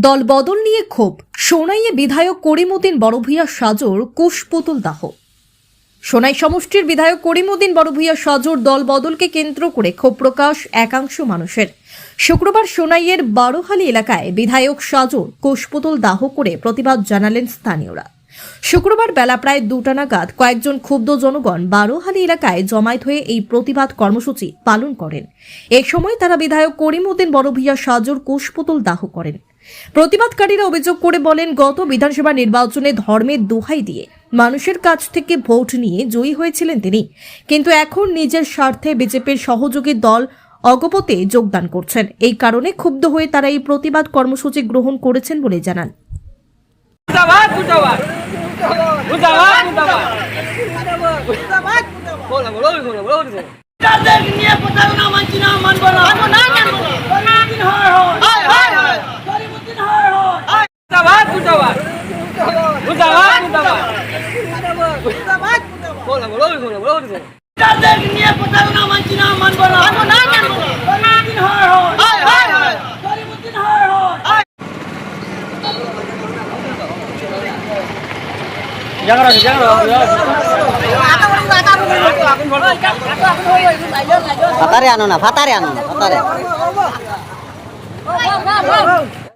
দল বদল নিয়ে ক্ষোভ, সোনাইয়ে বিধায়ক করিমউদ্দিন বড়ভূঁইয়া সাজোর কুশপুতুল দাহ। সোনাই সমষ্টির বিধায়ক করিমউদ্দিন বড়ভূঁইয়া সাজোর দল বদলকে কেন্দ্র করে ক্ষোভ প্রকাশ একাংশ মানুষের। শুক্রবার সোনাইয়ের বারোহালি এলাকায় বিধায়ক সাজোর কুশপুতুল দাহ করে প্রতিবাদ জানালেন স্থানীয়রা। শুক্রবার বেলা প্রায় 2টা নাগাদ কয়েকজন ক্ষুব্ধ জনগণ বারোহালি এলাকায় জমায়েত হয়ে এই প্রতিবাদ কর্মসূচি পালন করেন। এই সময় তারা বিধায়ক করিমউদ্দিন বড়ভূঁইয়া সাজোর কুশপুতুল দাহ করেন। প্রতিবাদকারীরা অভিযোগ করে বলেন, গত বিধানসভা নির্বাচনে ধর্মের দোহাই দিয়ে মানুষের কাছ থেকে ভোট নিয়ে জয়ী হয়েছিলেন তিনি, কিন্তু এখন নিজের স্বার্থে বিজেপির সহযোগী দল অগপতে যোগদান করছেন। এই কারণে ক্ষুব্ধ হয়ে তারা এই প্রতিবাদ কর্মসূচি গ্রহণ করেছেন বলে জানান। ফাতারে আনো না ফাতারে